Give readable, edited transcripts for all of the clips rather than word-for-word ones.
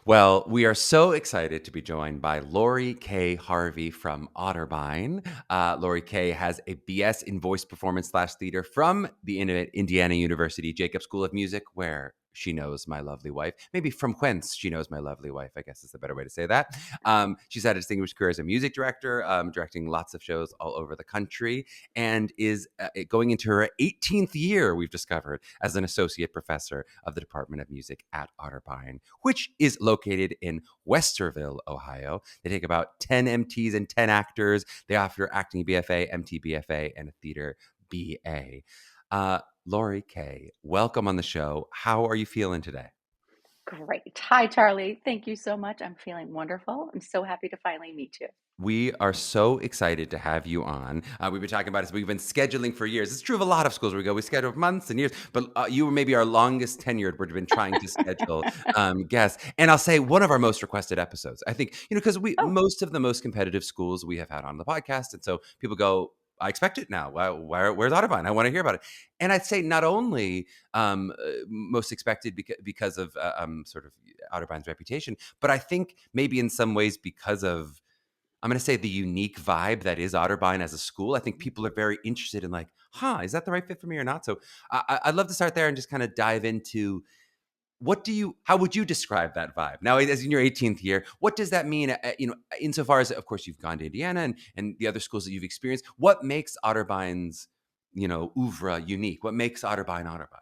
Well, we are so excited to be joined by Lori Kay Harvey from Otterbein. Lori Kay has a BS in voice performance slash theater from the Indiana University Jacob School of Music, where she knows my lovely wife. Maybe from whence she knows my lovely wife, I guess is the better way to say that. She's had a distinguished career as a music director, directing lots of shows all over the country, and is going into her 18th year, we've discovered, as an associate professor of the Department of Music at Otterbein, which is located in Westerville, Ohio. They take about 10 MTs and 10 actors. They offer acting BFA, MT BFA, and a theater BA. Lori Kay, welcome on the show. How are you feeling today? Great. Hi, Charlie. Thank you so much. I'm feeling wonderful. I'm so happy to finally meet you. We are so excited to have you on. We've been talking about this. We've been scheduling for years. It's true of a lot of schools where we go. We schedule for months and years, but you were maybe our longest tenured. We've been trying to schedule guests, and I'll say one of our most requested episodes. I think because Oh, most of the most competitive schools we have had on the podcast, and so people go, I expect it now. Where's Otterbein? I want to hear about it. And I'd say not only most expected because of sort of Otterbein's reputation, but I think maybe in some ways because of, I'm going to say, the unique vibe that is Otterbein as a school. I think people are very interested in like, is that the right fit for me or not? So I'd love to start there and just kind of dive into how would you describe that vibe? Now, as in your 18th year, what does that mean? Insofar as, of course, you've gone to Indiana and the other schools that you've experienced, what makes Otterbein's, oeuvre unique? What makes Otterbein Otterbein?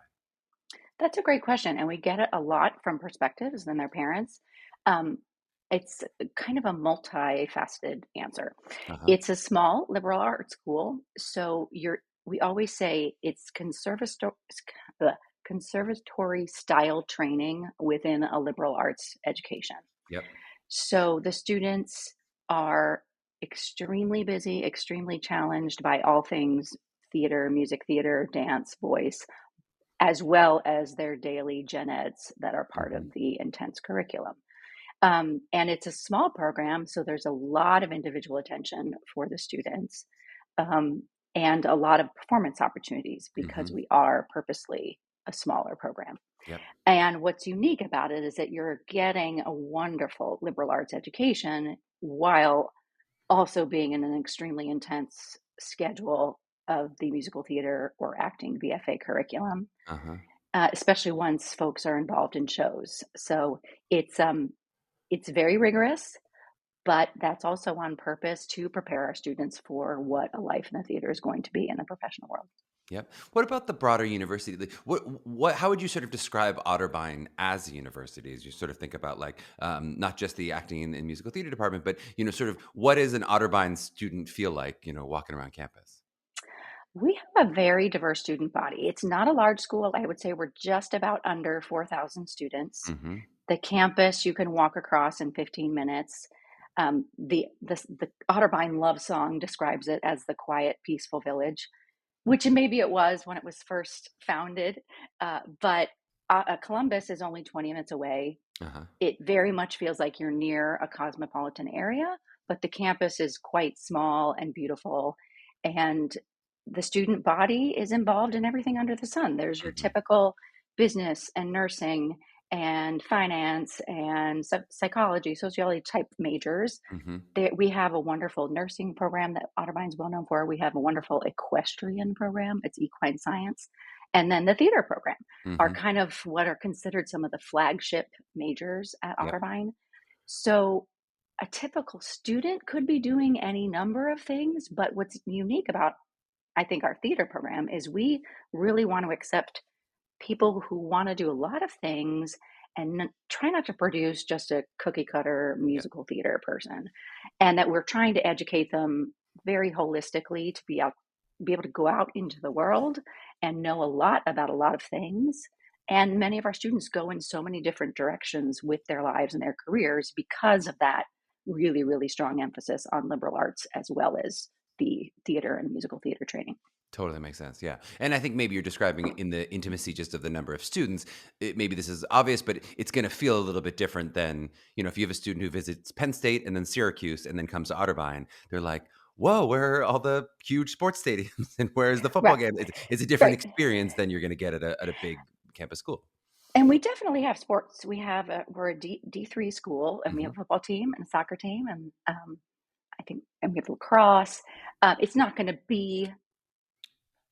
that's a great question. And we get it a lot from perspectives than their parents. Um, it's kind of a multifaceted answer. Uh-huh. It's a small liberal arts school. So we always say it's conservatory style training within a liberal arts education. Yep. So the students are extremely busy, extremely challenged by all things theater, music theater, dance, voice, as well as their daily gen eds that are part Hmm. of the intense curriculum. And it's a small program, so there's a lot of individual attention for the students, um, and a lot of performance opportunities because Hmm. we are purposely a smaller program. Yep. And what's unique about it is that you're getting a wonderful liberal arts education while also being in an extremely intense schedule of the musical theater or acting BFA curriculum, Uh-huh. especially once folks are involved in shows. So it's um, it's very rigorous, but that's also on purpose to prepare our students for what a life in the theater is going to be in the professional world. Yep. What about the broader university? How would you sort of describe Otterbein as a university, as you sort of think about like not just the acting and musical theater department, but sort of what does an Otterbein student feel like, walking around campus? We have a very diverse student body. It's not a large school. I would say we're just about under 4,000 students. Mm-hmm. The campus you can walk across in 15 minutes. The Otterbein love song describes it as the quiet, peaceful village, which maybe it was when it was first founded. But Columbus is only 20 minutes away. Uh-huh. It very much feels like you're near a cosmopolitan area, but the campus is quite small and beautiful. And the student body is involved in everything under the sun. There's your Mm-hmm. typical business and nursing and finance and psychology, sociology type majors. Mm-hmm. We have a wonderful nursing program that Otterbein is well known for. We have a wonderful equestrian program. It's equine science. And then the theater program are Mm-hmm. kind of what are considered some of the flagship majors at Yep. Otterbein. So a typical student could be doing any number of things, but what's unique about, I think, our theater program is we really want to accept people who want to do a lot of things and try not to produce just a cookie cutter Yep. musical theater person, and that we're trying to educate them very holistically to be able to go out into the world and know a lot about a lot of things. And many of our students go in so many different directions with their lives and their careers because of that really, really strong emphasis on liberal arts as well as the theater and musical theater training. Totally makes sense. Yeah. And I think maybe you're describing in the intimacy just of the number of students. Maybe this is obvious, but it's going to feel a little bit different than, if you have a student who visits Penn State and then Syracuse and then comes to Otterbein, they're like, whoa, where are all the huge sports stadiums and where's the football Right, game? It's a different right. experience than you're going to get at a big campus school. And we definitely have sports. We're a D3 school, and we have Hmm. a football team and a soccer team, and I think, and we have lacrosse. It's not going to be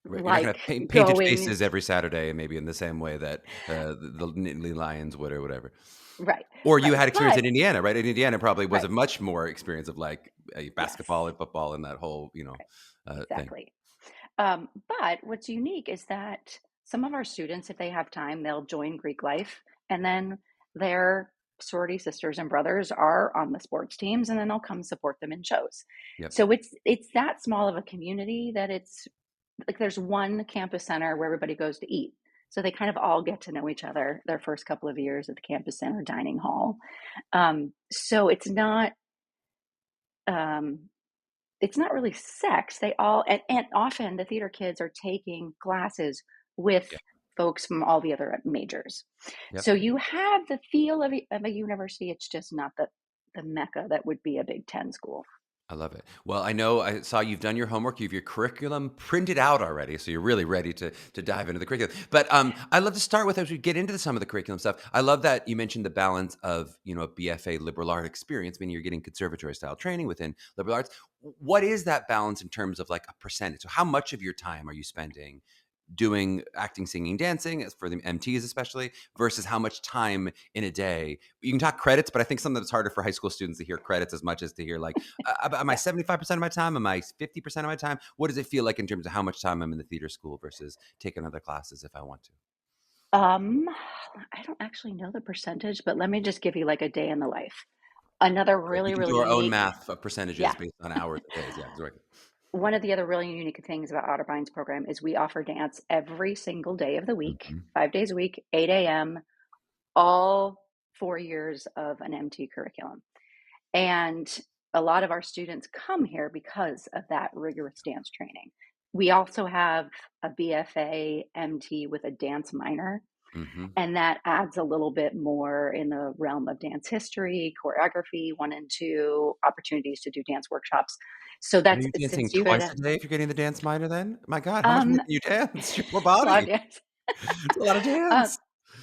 Right. You're not going to like have painted going faces every Saturday, maybe in the same way that the Nittany Lions would or whatever. right, Or you right. had experience But in Indiana, right? In Indiana probably was right, a much more experience of like yes, basketball and football and that whole, right, thing. exactly. But what's unique is that some of our students, if they have time, they'll join Greek life, and then their sorority sisters and brothers are on the sports teams, and then they'll come support them in shows. Yep. So it's that small of a community that it's like there's one campus center where everybody goes to eat. So they kind of all get to know each other their first couple of years at the campus center dining hall. So um, it's not really sex. They all and often the theater kids are taking classes with Yeah. folks from all the other majors. Yep. So you have the feel of a university. It's just not the mecca that would be a Big Ten school. I love it. Well, I know I saw you've done your homework. You have your curriculum printed out already, so you're really ready to dive into the curriculum. But I'd love to start with as we get into some of the curriculum stuff. I love that you mentioned the balance of a BFA liberal art experience, meaning you're getting conservatory style training within liberal arts. What is that balance in terms of like a percentage? So, how much of your time are you spending doing acting, singing, dancing, as for the MTs especially, versus how much time in a day? You can talk credits, but I think sometimes it's harder for high school students to hear credits as much as to hear like, am I Yeah. 75% of my time? Am I 50% of my time? What does it feel like in terms of how much time I'm in the theater school versus taking other classes if I want to? Um, I don't actually know the percentage, but let me just give you like a day in the life. Another Right. We really, can really do our own unique, math of percentages yeah. based on hours and days. Yeah, exactly. One of the other really unique things about Otterbein's program is we offer dance every single day of the week, Mhm. 5 days a week, 8 a.m., all 4 years of an MT curriculum. And a lot of our students come here because of that rigorous dance training. We also have a BFA MT with a dance minor, Mhm. and that adds a little bit more in the realm of dance history, choreography, 1 and 2, opportunities to do dance workshops. So Are that's you dancing since you had twice a a day if you're getting the dance minor then? My God, how much more um can you dance? Your poor a lot of body. dance. It's a lot of um, dance.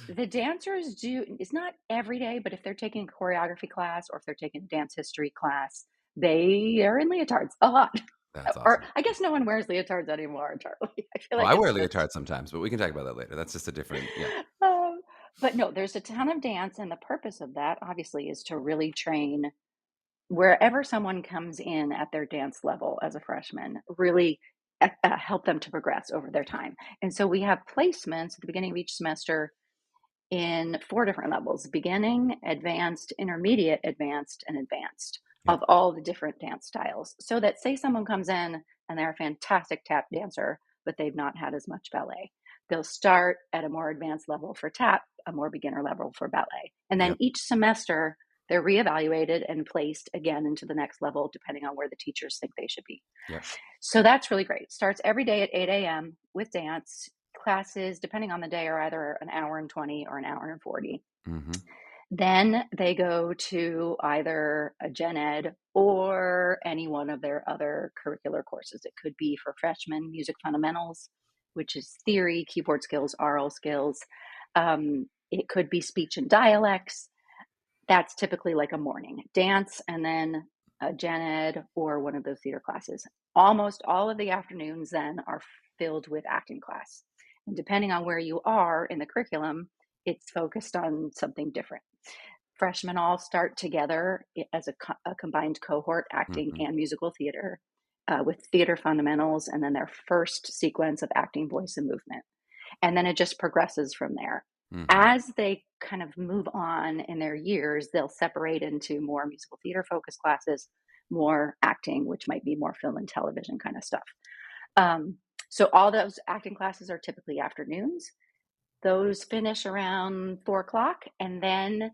the dancers do, it's not every day, but if they're taking a choreography class or if they're taking a dance history class, they are in leotards a lot. That's Or awesome. I guess no one wears leotards anymore, Charlie. I feel Well, like I wear it's just leotards sometimes, but we can talk about that later. That's just a different, yeah. um, but no, there's a ton of dance, and the purpose of that obviously is to really train wherever someone comes in at their dance level as a freshman, really help them to progress over their time. And so we have placements at the beginning of each semester in 4 different levels: beginning, advanced, intermediate, advanced, and advanced Yep. of all the different dance styles. So that say someone comes in and they're a fantastic tap dancer, but they've not had as much ballet. They'll start at a more advanced level for tap, a more beginner level for ballet. And then Yep. each semester, they're reevaluated and placed again into the next level, depending on where the teachers think they should be. Yep. So that's really great. Starts every day at 8 a.m. with dance. Classes, depending on the day, are either an hour and 20 or an hour and 40. Mhm. Then they go to either a gen ed or any one of their other curricular courses. It could be for freshmen, music fundamentals, which is theory, keyboard skills, oral skills. It could be speech and dialects. That's typically like a morning dance and then a gen ed or one of those theater classes. Almost all of the afternoons then are filled with acting class. And depending on where you are in the curriculum, it's focused on something different. Freshmen all start together as a combined cohort, acting Mhm. and musical theater, with theater fundamentals, and then their first sequence of acting, voice, and movement. And then it just progresses from there. Mhm. As they kind of move on in their years, they'll separate into more musical theater focused classes, more acting, which might be more film and television kind of stuff. Um, so all those acting classes are typically afternoons. Those finish around 4 o'clock, and then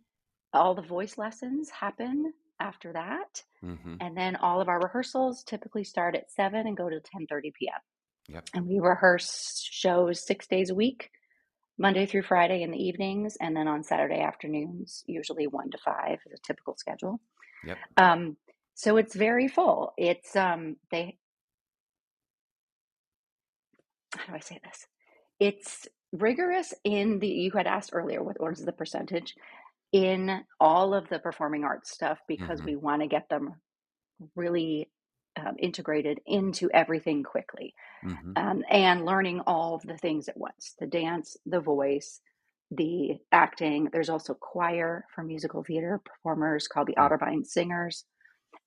all the voice lessons happen after that. Mhm. And then all of our rehearsals typically start at 7 and go to 10:30 p.m. Yep. And we rehearse shows 6 days a week, Monday through Friday in the evenings, and then on Saturday afternoons, usually 1 to 5 is a typical schedule. Yep. Um, so it's very full. It's they How do I say this? It's rigorous in you had asked earlier, what is the percentage in all of the performing arts stuff, because Mm-hmm. we want to get them really integrated into everything quickly, Mm-hmm. and learning all of the things at once: the dance, the voice, the acting. There's also choir for musical theater performers called the Otterbein Singers.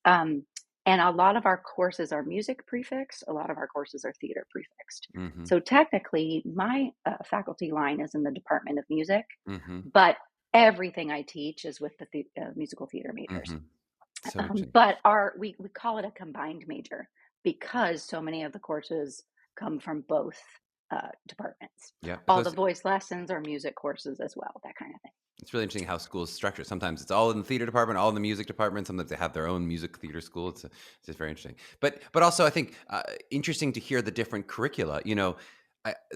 Um, and a lot of our courses are music prefixed, a lot of our courses are theater prefixed. Mm-hmm. So technically, my faculty line is in the Department of Music, Mm-hmm. but everything I teach is with the musical theater majors. Mm-hmm. So interesting. But we call it a combined major because so many of the courses come from both departments. Yeah. All the voice lessons are music courses as well, that kind of thing. It's really interesting how schools structure. Sometimes it's all in the theater department, all in the music department. Sometimes they have their own music theater school. It's just very interesting. But also, I think interesting to hear the different curricula.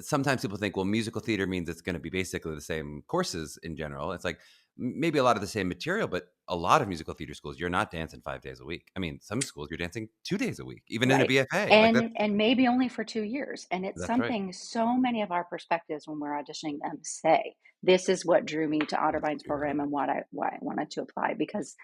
Sometimes people think, well, musical theater means it's going to be basically the same courses in general. It's like maybe a lot of the same material, but a lot of musical theater schools, you're not dancing 5 days a week. I mean, some schools you're dancing 2 days a week, even in a Right. BFA. Like that. And maybe only for 2 years. And it's That's right. something so many of our perspectives when we're auditioning them say. This is what drew me to Otterbein's program and why I wanted to apply, because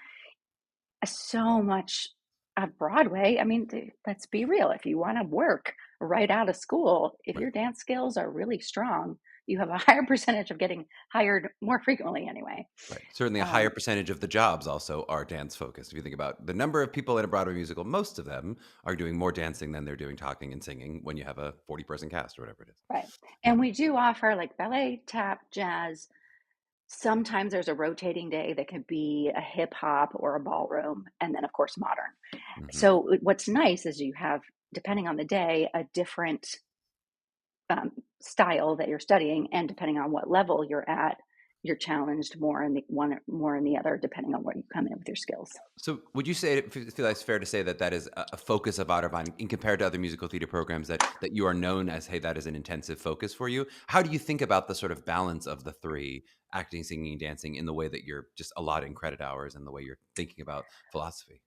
so much of Broadway, I mean, let's be real. If you want to work right out of school, if Right. your dance skills are really strong, you have a higher percentage of getting hired more frequently anyway. Right. Certainly a higher Um, percentage of the jobs also are dance focused. If you think about the number of people in a Broadway musical, most of them are doing more dancing than they're doing talking and singing when you have a 40-person cast or whatever it is. right. Yeah. And we do offer like ballet, tap, jazz. Sometimes there's a rotating day that could be a hip hop or a ballroom, and then, of course, modern. Hmm. So, what's nice is you have, depending on the day, a different style that you're studying, and depending on what level you're at, you're challenged more in the one, more in the other, depending on where you come in with your skills. So would you say, feel like it's fair to say that that is a focus of Otterbein in compared to other musical theater programs that you are known as, hey, that is an intensive focus for you? How do you think about the sort of balance of the three, acting, singing, dancing, in the way that you're just allotting credit hours and the way you're thinking about philosophy?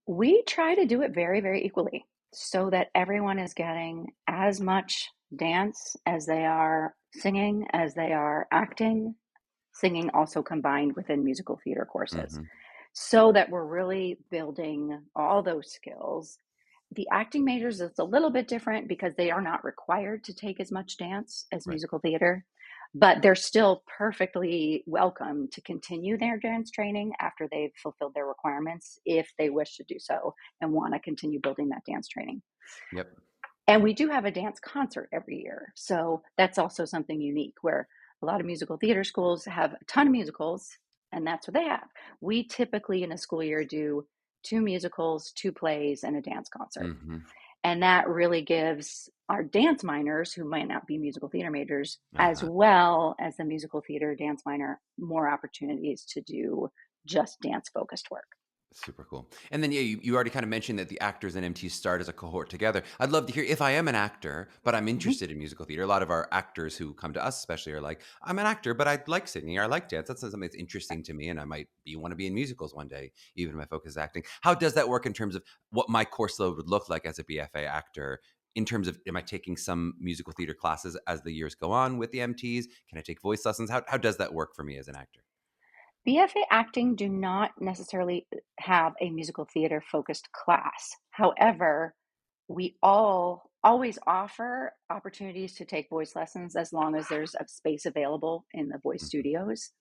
We try to do it very, very equally so that everyone is getting as much dance as they are singing, as they are acting, singing also combined within musical theater courses, Hmm. so that we're really building all those skills. The acting majors is a little bit different because they are not required to take as much dance as Right. musical theater, but they're still perfectly welcome to continue their dance training after they've fulfilled their requirements if they wish to do so and want to continue building that dance training. Yep. And we do have a dance concert every year. So that's also something unique where a lot of musical theater schools have a ton of musicals, and that's what they have. We typically in a school year do two musicals, two plays, and a dance concert. Hmm. And that really gives our dance minors, who might not be musical theater majors, as Uh-huh. well as the musical theater dance minor, more opportunities to do just dance focused work. Super cool. And then, yeah, you already kind of mentioned that the actors and MTs start as a cohort together. I'd love to hear, if I am an actor, but I'm Mhm. interested in musical theater. A lot of our actors who come to us, especially, are like, I'm an actor, but I like singing, or I like dance. That's something that's interesting to me, and I might want to be in musicals one day, even if my focus is acting. How does that work in terms of what my course load would look like as a BFA actor? In terms of, am I taking some musical theater classes as the years go on with the MTs? Can I take voice lessons? How does that work for me as an actor? BFA acting do not necessarily have a musical theater focused class. However, we all always offer opportunities to take voice lessons as long as there's a space available in the voice Mhm. studios.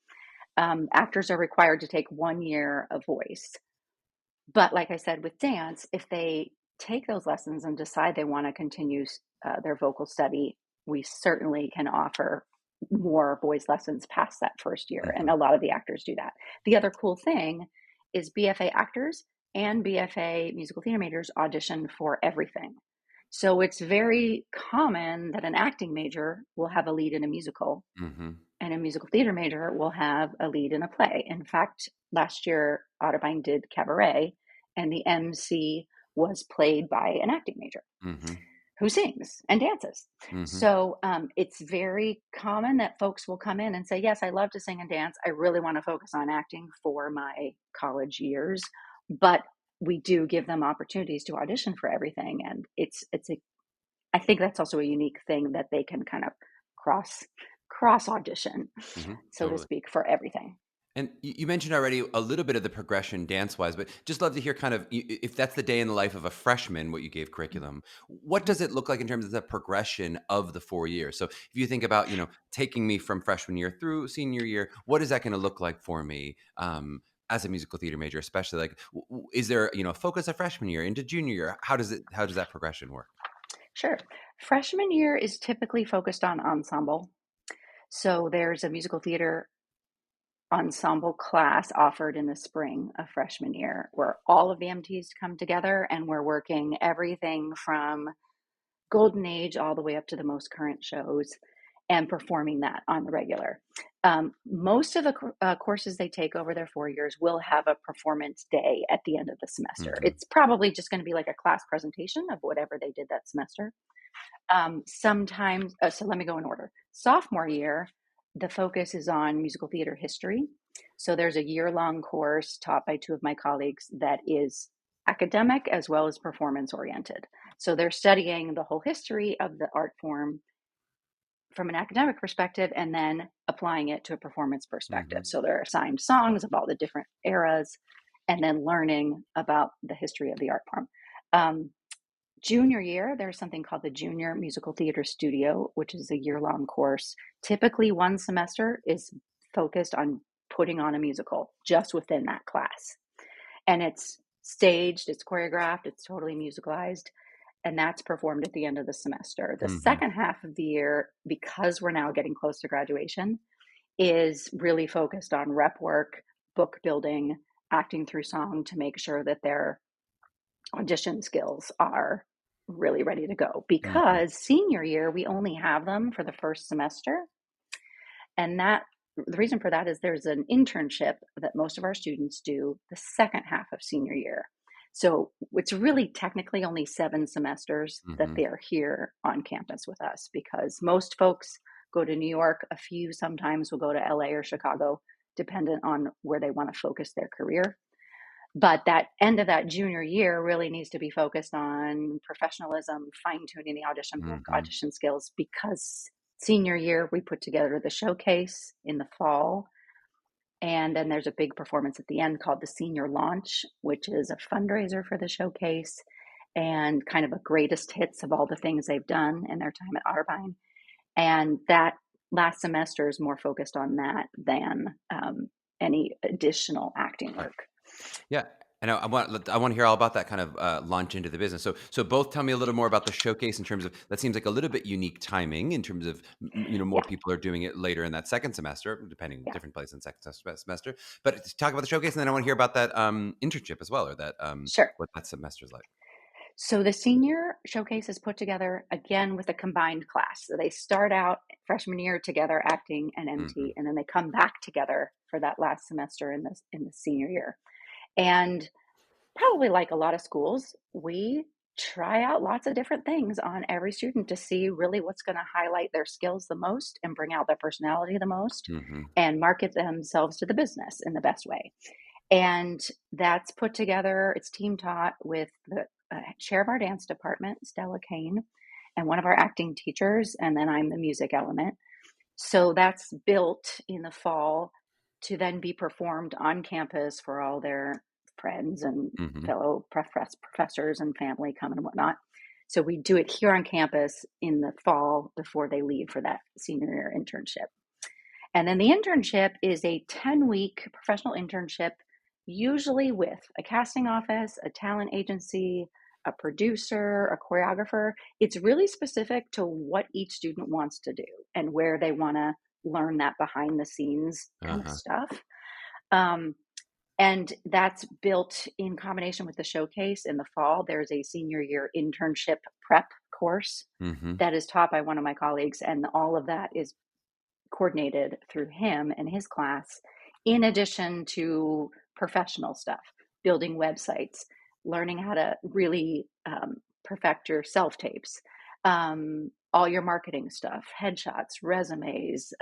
Actors are required to take 1 year of voice. But like I said, with dance, if they take those lessons and decide they want to continue their vocal study, we certainly can offer more voice lessons past that first year. And Mhm. a lot of the actors do that. The other cool thing is BFA actors and BFA musical theater majors audition for everything. So it's very common that an acting major will have a lead in a musical, Mhm. and a musical theater major will have a lead in a play. In fact, last year, Otterbein did Cabaret, and the MC was played by an acting major Mhm. who sings and dances. Mhm. So it's very common that folks will come in and say, yes, I love to sing and dance. I really want to focus on acting for my college years. But we do give them opportunities to audition for everything. And I think that's also a unique thing that they can kind of cross cross audition, so to Totally. speak, for everything. And you mentioned already a little bit of the progression dance-wise, but just love to hear kind of if that's the day in the life of a freshman, what you gave curriculum, what does it look like in terms of the progression of the 4 years? So if you think about, taking me from freshman year through senior year, what is that going to look like for me as a musical theater major, especially like, is there, a focus of freshman year into junior year? How does that progression work? Sure. Freshman year is typically focused on ensemble. So there's a musical theater ensemble class offered in the spring of freshman year where all of the MTs come together and we're working everything from golden age all the way up to the most current shows and performing that on the regular. Most of the courses they take over their 4 years will have a performance day at the end of the semester. Hmm. It's probably just going to be like a class presentation of whatever they did that semester. Sometimes, so let me go in order. Sophomore year, the focus is on musical theater history. So there's a year-long course taught by two of my colleagues that is academic as well as performance oriented. So they're studying the whole history of the art form from an academic perspective and then applying it to a performance perspective. Hmm. So they're assigned songs of all the different eras and then learning about the history of the art form. Junior year, there's something called the Junior Musical Theater Studio, which is a year-long course. Typically, one semester is focused on putting on a musical just within that class. And it's staged, it's choreographed, it's totally musicalized, and that's performed at the end of the semester. The Hmm. second half of the year, because we're now getting close to graduation, is really focused on rep work, book building, acting through song to make sure that their audition skills are really ready to go. Hmm. Because senior year, we only have them for the first semester. And the reason for that is there's an internship that most of our students do the second half of senior year. So it's really technically only 7 semesters that Hmm. they're here on campus with us because most folks go to New York. A few sometimes will go to LA or Chicago, dependent on where they want to focus their career. But that end of that junior year really needs to be focused on professionalism, fine tuning the audition book, Hmm. audition skills, because senior year we put together the showcase in the fall. And then there's a big performance at the end called the senior launch, which is a fundraiser for the showcase and kind of a greatest hits of all the things they've done in their time at Otterbein. And that last semester is more focused on that than any additional acting work. Yeah. And I want to hear all about that kind of launch into the business. So both tell me a little more about the showcase in terms of that seems like a little bit unique timing in terms of more Yeah, people are doing it later in that second semester, depending yeah, different place in second semester. But talk about the showcase, and then I want to hear about that internship as well, or that sure. what that semester's like. So the senior showcase is put together again with a combined class. So they start out freshman year together acting and Hmm. MT, and then they come back together for that last semester in the senior year. And probably like a lot of schools, we try out lots of different things on every student to see really what's going to highlight their skills the most and bring out their personality the most Hmm. and market themselves to the business in the best way. And that's put together, it's team taught with the chair of our dance department, Stella Kane, and one of our acting teachers, and then I'm the music element. So that's built in the fall to then be performed on campus for all their friends and Hmm. fellow professors and family coming and whatnot. So we do it here on campus in the fall before they leave for that senior year internship. And then the internship is a 10-week professional internship, usually with a casting office, a talent agency, a producer, a choreographer. It's really specific to what each student wants to do and where they want to learn that behind the scenes kind of Uh-huh. stuff. Um, and that's built in combination with the showcase in the fall. There's a senior year internship prep course Hmm. that is taught by one of my colleagues, and all of that is coordinated through him and his class, in addition to professional stuff, building websites, learning how to really perfect your self tapes, all your marketing stuff, headshots, resumes,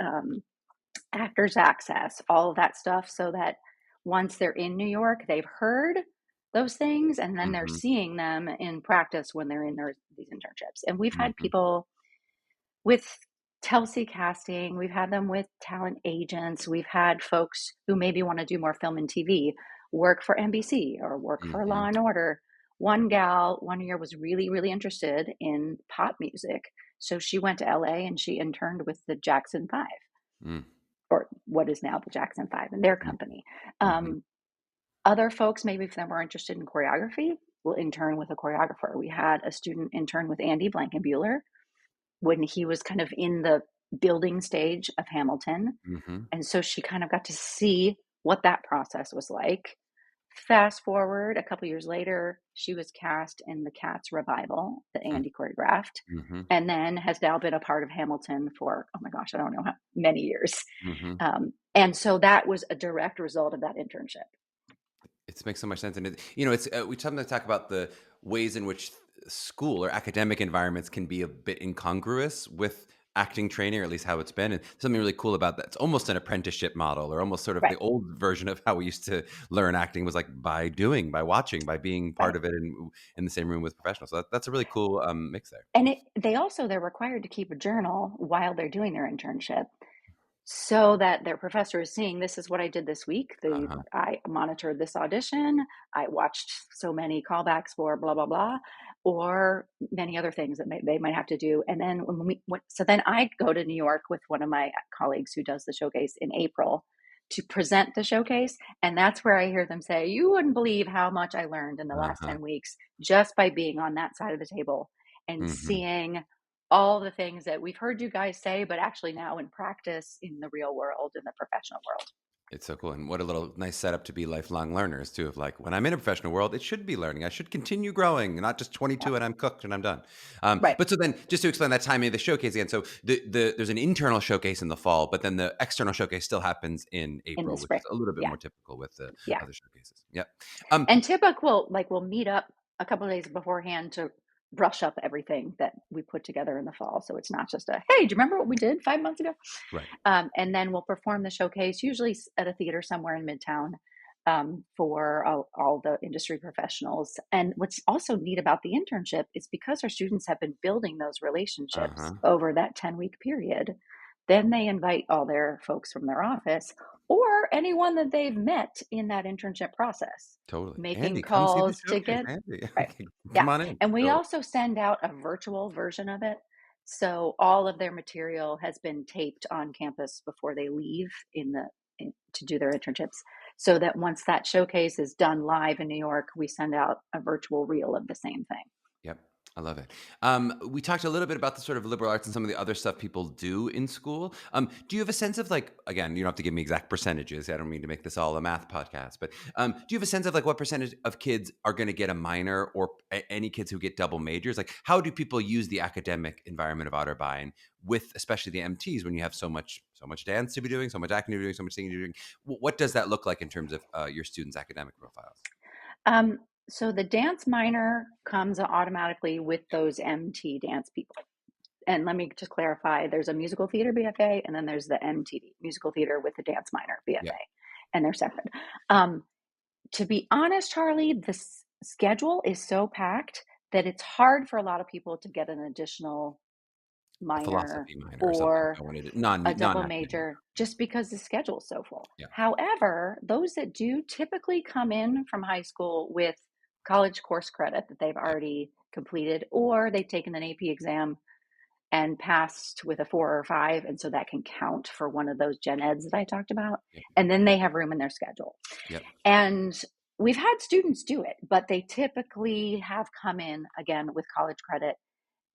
actors access, all of that stuff, so that once they're in New York, they've heard those things and then they're Hmm. seeing them in practice when they're in these internships. And we've had Hmm. people with Telsey casting. We've had them with talent agents. We've had folks who maybe want to do more film and TV work for NBC or work for Mm-hmm. Law and Order. One gal one year was really, really interested in pop music. So she went to LA and she interned with the Jackson Five, Mm-hmm. or what is now the Jackson Five, and their company. Mm-hmm. Other folks, maybe if they're more interested in choreography, will intern with a choreographer. We had a student intern with Andy Blankenbuehler when he was kind of in the building stage of Hamilton. Mm-hmm. And so she kind of got to see what that process was like. Fast forward a couple years later, she was cast in the Cats revival that Andy choreographed, Mm-hmm. and then has now been a part of Hamilton for, oh my gosh, I don't know how many years. Mm-hmm. And so that was a direct result of that internship. It makes so much sense, and it's we sometimes talk about the ways in which school or academic environments can be a bit incongruous with acting training, or at least how it's been. And something really cool about that. It's almost an apprenticeship model, or almost sort of Right, the old version of how we used to learn acting was like by doing, by watching, by being part right. of it in the same room with professionals. So that's a really cool mix there. And they're required to keep a journal while they're doing their internship, so that their professor is seeing, this is what I did this week. Uh-huh. I monitored this audition. I watched so many callbacks for blah, blah, blah, or many other things that they might have to do. And then so then I go to New York with one of my colleagues who does the showcase in April to present the showcase. And that's where I hear them say, you wouldn't believe how much I learned in the last Uh-huh. 10 weeks just by being on that side of the table and Mm-hmm. seeing all the things that we've heard you guys say, but actually now in practice in the real world, in the professional world. It's so cool. And what a little nice setup to be lifelong learners too, of like, when I'm in a professional world, it should be learning. I should continue growing, not just Yeah. 22 and I'm cooked and I'm done. Right. But so then just to explain that timing of the showcase again. So there's an internal showcase in the fall, but then the external showcase still happens in In the April, which spring. is a little bit Yeah. more typical with the Yeah. other showcases. Yep. Um, And Tippuk will meet up a couple of days beforehand to brush up everything that we put together in the fall. So it's not just a, hey, do you remember what we did 5 months ago? right. And then we'll perform the showcase, usually at a theater somewhere in Midtown, for all the industry professionals. And what's also neat about the internship is because our students have been building those relationships Uh-huh. over that 10-week period, then they invite all their folks from their office or anyone that they've met in that internship process, Totally. making Andy, come see the calls to showcase, get Andy. right. Yeah. Come on in. And we Totally. also send out a virtual version of it. So all of their material has been taped on campus before they leave to do their internships. So that once that showcase is done live in New York, we send out a virtual reel of the same thing. Yep. I love it. We talked a little bit about the sort of liberal arts and some of the other stuff people do in school. Do you have a sense of like, again, you don't have to give me exact percentages. I don't mean to make this all a math podcast, but do you have a sense of like what percentage of kids are going to get a minor, or any kids who get double majors? Like, how do people use the academic environment of Otterbein with especially the MTs when you have so much dance to be doing, so much acting to be doing, so much singing to be doing? What does that look like in terms of your students' academic profiles? Um, so the dance minor comes automatically with those MT dance people. And let me just clarify, there's a musical theater BFA, and then there's the MTD, musical theater with the dance minor BFA, Yeah. and they're separate. To be honest, Charlie, the schedule is so packed that it's hard for a lot of people to get an additional A minor philosophy minor or something. or I wanted it a double non-academic. major just because the schedule's so full. Yeah. However, those that do typically come in from high school with college course credit that they've Yeah. already completed, or they've taken an AP exam and passed with a 4 or 5, and so that can count for one of those gen eds that I talked about. Yep. And then they have room in their schedule. Yep. And we've had students do it, but they typically have come in again with college credit,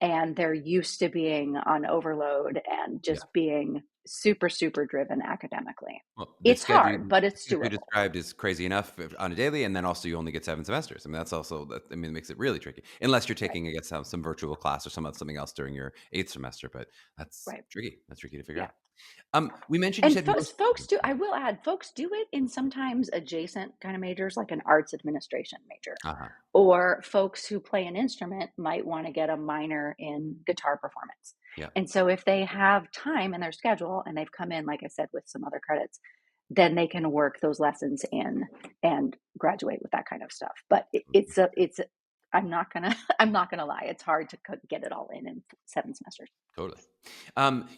and they're used to being on overload and Yeah. just being super, super driven academically. Well, the It's schedule hard, but it's you doable. described is crazy enough on a daily, and then also you only get 7 semesters. I mean, that's also it makes it really tricky. Unless you're Right, taking, I guess, some virtual class or something else during your 8th semester, but that's right. tricky. That's tricky to figure Yeah. out. We mentioned you And said most. folks do, I will add, folks do it in sometimes adjacent kind of majors, like an arts administration major, Uh-huh. or folks who play an instrument might want to get a minor in guitar performance. Yeah. And so if they have time in their schedule and they've come in, like I said, with some other credits, then they can work those lessons in and graduate with that kind of stuff. But it's I'm not gonna I'm not gonna lie. It's hard to get it all in 7 semesters. Totally.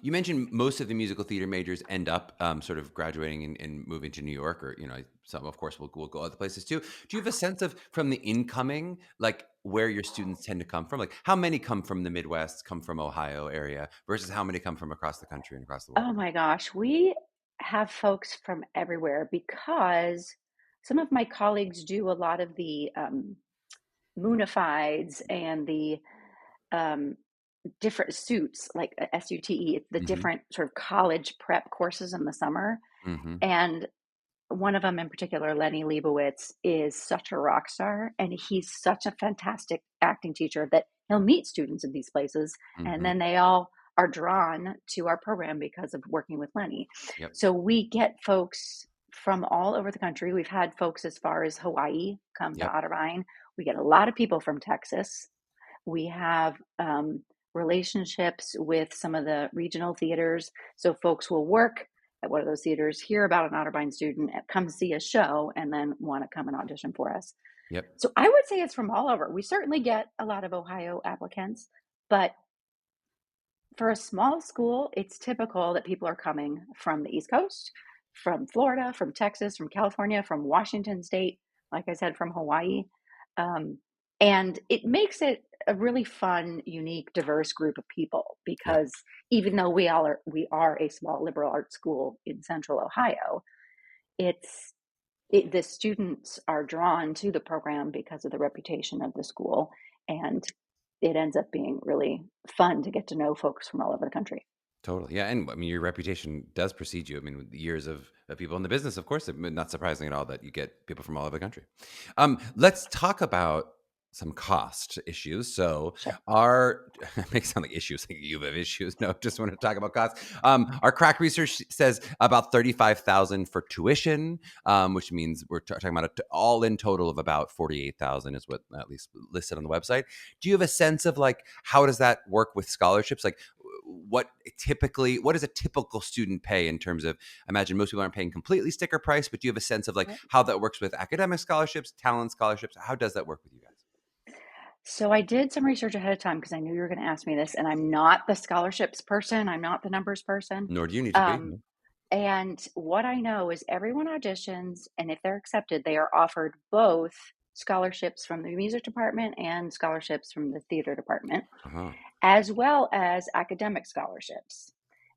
You mentioned most of the musical theater majors end up sort of graduating and moving to New York, or some, of course, will go other places too. Do you have a sense of from the incoming, like where your students tend to come from? Like how many come from the Midwest, come from Ohio area, versus how many come from across the country and across the world? Oh my gosh, we have folks from everywhere because some of my colleagues do a lot of the Moonifieds and the um, different suits, like SUTE, the Mm-hmm. different sort of college prep courses in the summer. Mm-hmm. And one of them in particular, Lenny Leibowitz, is such a rock star, and he's such a fantastic acting teacher that he'll meet students in these places, and Mm-hmm. then they all are drawn to our program because of working with Lenny. Yep. So we get folks from all over the country. We've had folks as far as Hawaii come to Yep. Otterbein. We get a lot of people from Texas. We have relationships with some of the regional theaters. So folks will work at one of those theaters, hear about an Otterbein student, come see a show, and then want to come and audition for us. Yep. So I would say it's from all over. We certainly get a lot of Ohio applicants, but for a small school, it's typical that people are coming from the East Coast, from Florida, from Texas, from California, from Washington State, like I said, from Hawaii. Um, and it makes it a really fun, unique, diverse group of people Yep. because even though we are a small liberal arts school in Central Ohio, it's the students are drawn to the program because of the reputation of the school, and it ends up being really fun to get to know folks from all over the country. Totally. Yeah. And I mean, your reputation does precede you. I mean, with years of people in the business, of course, it's not surprising at all that you get people from all over the country. Let's talk about some cost issues. So Sure. our it makes it sound like issues, like you have issues. No, just want to talk about costs. Our crack research says about 35,000 for tuition, which means we're talking about an all in total of about 48,000 is what at least listed on the website. Do you have a sense of like how does that work with scholarships? Like what does a typical student pay in terms of, I imagine most people aren't paying completely sticker price, but do you have a sense of like Right. how that works with academic scholarships, talent scholarships? How does that work with you guys? So I did some research ahead of time because I knew you were going to ask me this, and I'm not the scholarships person. I'm not the numbers person. Nor do you need to be. Um, and what I know is everyone auditions, and if they're accepted, they are offered both scholarships from the music department and scholarships from the theater department, Uh-huh. as well as academic scholarships.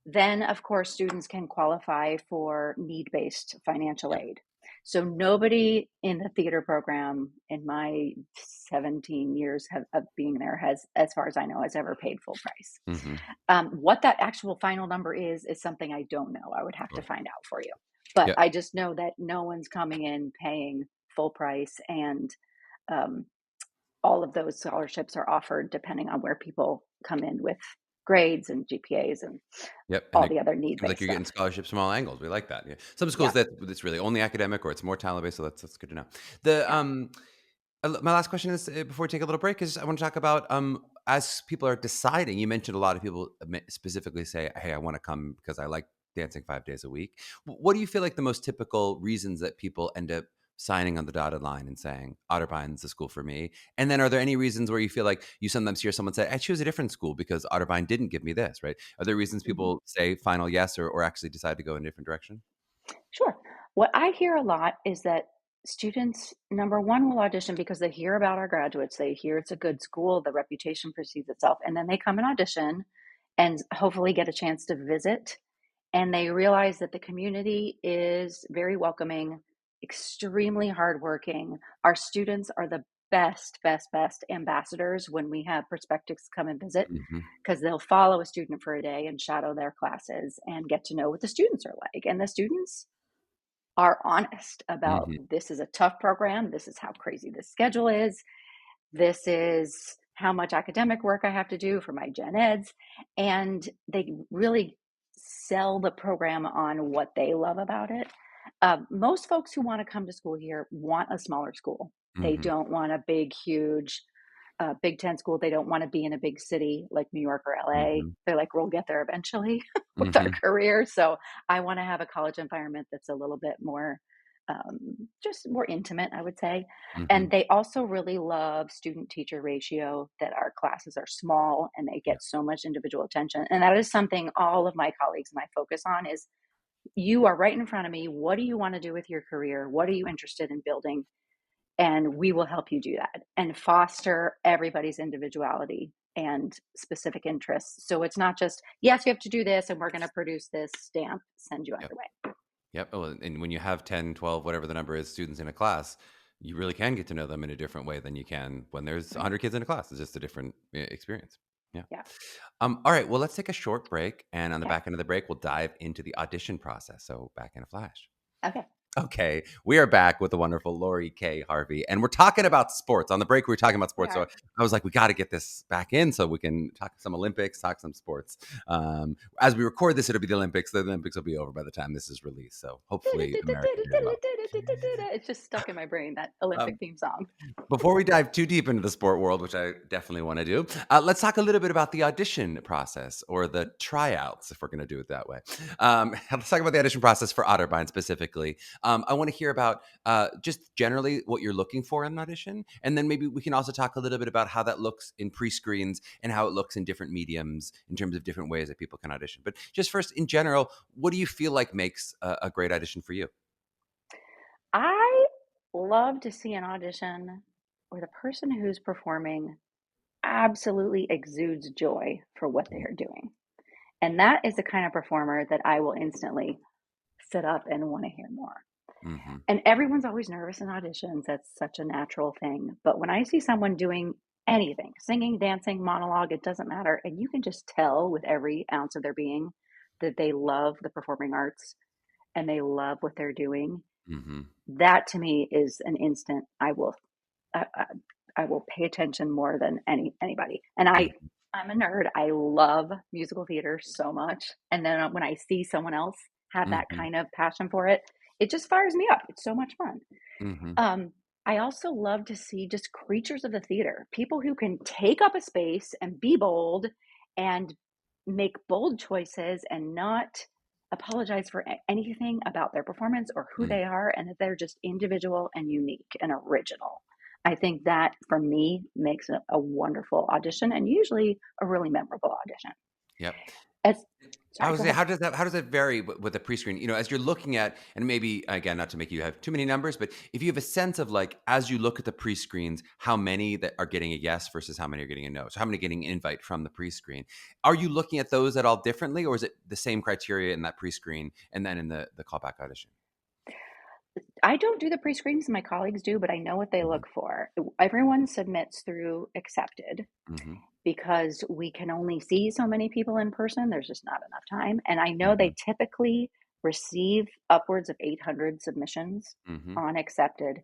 Then, of course, students can qualify for need-based financial Yep. aid. So nobody in the theater program in my 17 years of being there has, as far as I know, has ever paid full price. Mm-hmm. What that actual final number is something I don't know. I would have to Sure. find out for you. But Yeah. I just know that no one's coming in paying full price, and um, all of those scholarships are offered depending on where people come in with grades and GPAs and Yep. And all it the other seems like need-based you're getting stuff. scholarships from all angles. We like that. Yeah. Some schools Yeah, that it's really only academic or it's more talent based. So that's good to know. The yeah. My last question is before we take a little break is I want to talk about as people are deciding. You mentioned a lot of people specifically say, "Hey, I want to come because I like dancing 5 days a week." What do you feel like the most typical reasons that people end up signing on the dotted line and saying Otterbein's the school for me? And then are there any reasons where you feel like you sometimes hear someone say, "I choose a different school because Otterbein didn't give me this," right? Are there reasons Mhm. people say final yes or actually decide to go in a different direction? Sure. What I hear a lot is that students, number one, will audition because they hear about our graduates. They hear it's a good school, the reputation precedes itself, and then they come and audition and hopefully get a chance to visit. And they realize that the community is very welcoming, extremely hardworking. Our students are the best ambassadors when we have prospectus come and visit Hmm. because they'll follow a student for a day and shadow their classes and get to know what the students are like. And the students are honest about Hmm. this is a tough program. This is how crazy the schedule is. This is how much academic work I have to do for my gen eds. And they really sell the program on what they love about it. Most folks who want to come to school here want a smaller school. They Hmm. don't want a big, huge Big Ten school. They don't want to be in a big city like New York or LA. Hmm. They're like, we'll get there eventually with our Hmm. career. So I want to have a college environment that's a little bit more just more intimate, I would say. Hmm. And they also really love student teacher ratio, that our classes are small and they Yeah. get so much individual attention. And that is something all of my colleagues and I focus on is, you are right in front of me. What do you want to do with your career? What are you interested in building? And we will help you do that and foster everybody's individuality and specific interests. So it's not just, yes, you have to do this and we're going to produce this stamp, send you on Yep. your way. Yep. Oh, and when you have 10, 12, whatever the number is, students in a class, you really can get to know them in a different way than you can when there's Right. 100 kids in a class. It's just a different experience. Yeah. Yeah. All right. Well, let's take a short break. And on the Okay. back end of the break, we'll dive into the audition process. So back in a flash. Okay. Okay, we are back with the wonderful Lori Kay Harvey, and we're talking about sports. On the break, we were talking about We sports, so are. I was like, we got to get this back in so we can talk some Olympics, talk some sports. As we record this, it'll be the Olympics. The Olympics will be over by the time this is released, so hopefully America did well. It's just stuck in my brain, that Olympic Um, theme song. Before we dive too deep into the sport world, which I definitely want to do, let's talk a little bit about the audition process or the tryouts, if we're going to do it that way. Let's talk about the audition process for Otterbein specifically. I want to hear about just generally what you're looking for in an audition. And then maybe we can also talk a little bit about how that looks in pre-screens and how it looks in different mediums in terms of different ways that people can audition. But just first, in general, what do you feel like makes a great audition for you? I love to see an audition where the person who's performing absolutely exudes joy for what they are doing. And that is the kind of performer that I will instantly sit up and want to hear more. Mm-hmm. And everyone's always nervous in auditions. That's such a natural thing. But when I see someone doing anything, singing, dancing, monologue, it doesn't matter. And you can just tell with every ounce of their being that they love the performing arts and they love what they're doing. Mm-hmm. That to me is an instant I, I, I will pay attention more than anybody. And I'm a nerd. I love musical theater so much. And then when I see someone else have that Mm-hmm. kind of passion for it, it just fires me up. It's so much fun. Mm-hmm. I also love to see just creatures of the theater, people who can take up a space and be bold and make bold choices and not apologize for anything about their performance or who Mm-hmm. they are, and that they're just individual and unique and original. I think that for me makes a wonderful audition and usually a really memorable audition. Yep. As, I sorry, was go say, ahead. how does that vary with the pre-screen? As you're looking at, and maybe again, not to make you have too many numbers, but if you have a sense of like, as you look at the pre-screens, how many that are getting a yes versus how many are getting a no. So how many are getting an invite from the pre-screen? Are you looking at those at all differently, or is it the same criteria in that pre-screen and then in the callback audition? I don't do the pre-screens, my colleagues do, but I know what they Mm-hmm. look for. Everyone submits through accepted Mm-hmm. because we can only see so many people in person. There's just not enough time. And I know Mm-hmm. they typically receive upwards of 800 submissions Mm-hmm. on accepted.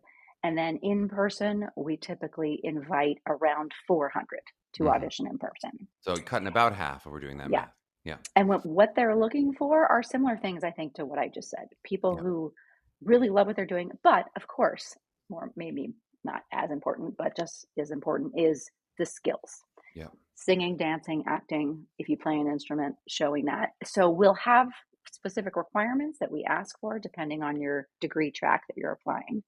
And then in person, we typically invite around 400 to Mm-hmm. audition in person. So cutting about half if we're doing that Yeah. math. Yeah. And what they're looking for are similar things, I think, to what I just said. People Yeah. who really love what they're doing, but of course, more maybe not as important, but just as important is the skills. Yeah. Singing, dancing, acting, if you play an instrument, showing that. So we'll have specific requirements that we ask for depending on your degree track that you're applying.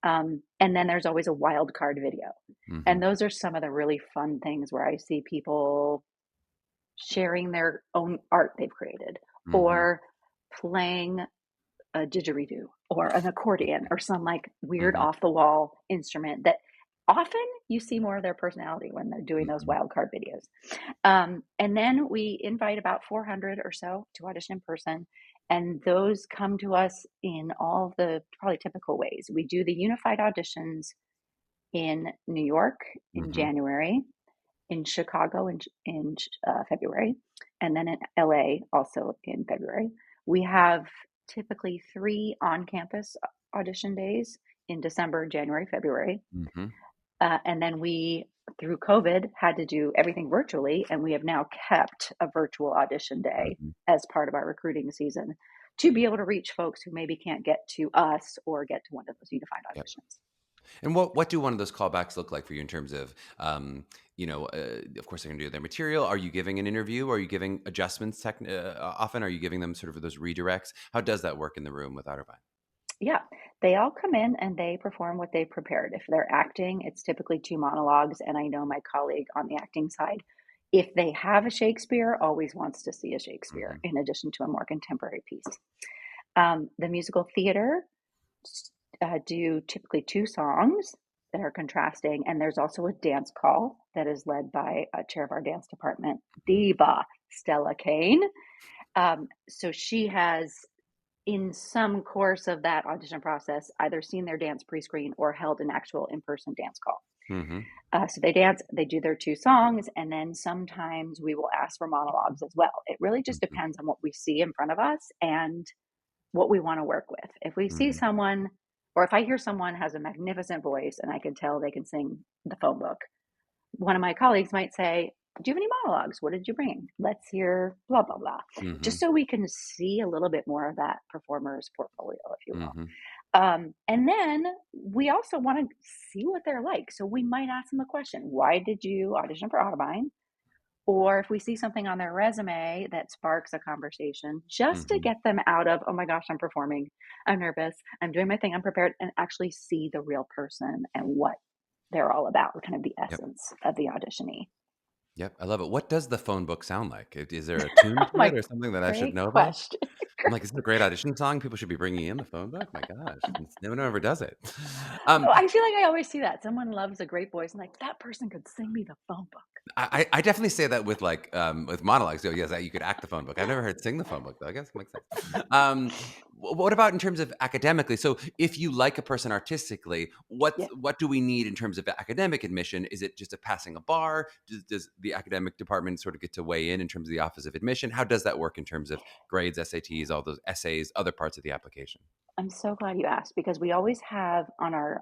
And then there's always a wild card video. Mm-hmm. And those are some of the really fun things where I see people sharing their own art they've created Mm-hmm. or playing a didgeridoo or an accordion or some like weird Mm-hmm. off the wall instrument that often you see more of their personality when they're doing those Mm-hmm. wild card videos. And then we invite about 400 or so to audition in person. And those come to us in all the probably typical ways. We do the unified auditions in New York in Mm-hmm. January, in Chicago in February, and then in LA also in February. We have typically 3 on-campus audition days in December, January, February. Mm-hmm. And then we, through COVID, had to do everything virtually, and we have now kept a virtual audition day Mm-hmm. as part of our recruiting season to be able to reach folks who maybe can't get to us or get to one of those unified Yep. auditions. And what do one of those callbacks look like for you in terms of, of course they're going to do their material. Are you giving an interview? Are you giving adjustments? Often, are you giving them sort of those redirects? How does that work in the room with Otterbein? Yeah, They all come in and they perform what they prepared. If they're acting, it's typically 2 monologues, and I know my colleague on the acting side, if they have a Shakespeare, always wants to see a Shakespeare Hmm. in addition to a more contemporary piece. The musical theater do typically 2 songs that are contrasting, and there's also a dance call that is led by a chair of our dance department, diva Stella Kane. So she has, in some course of that audition process, either seen their dance pre-screen or held an actual in-person dance call. Hmm. So they dance, they do their 2 songs, and then sometimes we will ask for monologues as well. It really just Hmm. depends on what we see in front of us and what we want to work with. If we see Hmm. someone, or if I hear someone has a magnificent voice and I can tell they can sing the phone book, one of my colleagues might say, "Do you have any monologues? What did you bring? Let's hear blah, blah, blah." Hmm. Just so we can see a little bit more of that performer's portfolio, if you will. Hmm. And then we also want to see what they're like. So we might ask them a question. Why did you audition for Otterbein? Or if we see something on their resume that sparks a conversation, just to Hmm. get them out of, oh my gosh, I'm performing, I'm nervous, I'm doing my thing, I'm prepared, and actually see the real person and what they're all about, kind of the Yep. essence of the auditionee. Yep. I love it. What does the phone book sound like? Is there a tune to it My or something that I should great know about? question. I'm like, is this a great audition song? People should be bringing in the phone book. My gosh, no one ever does it. Oh, Um, I feel like I always see that. Someone loves a great voice, and like, that person could sing me the phone book. I definitely say that with monologues. Oh, yes, you could act the phone book. I've never heard sing the phone book though. I guess it makes sense. What about in terms of academically? So, if you like a person artistically, Yeah. what do we need in terms of academic admission? Is it just a passing a bar? Does the academic department sort of get to weigh in terms of the Office of Admission? How does that work in terms of grades, SATs, all those essays, other parts of the application? I'm so glad you asked because we always have on our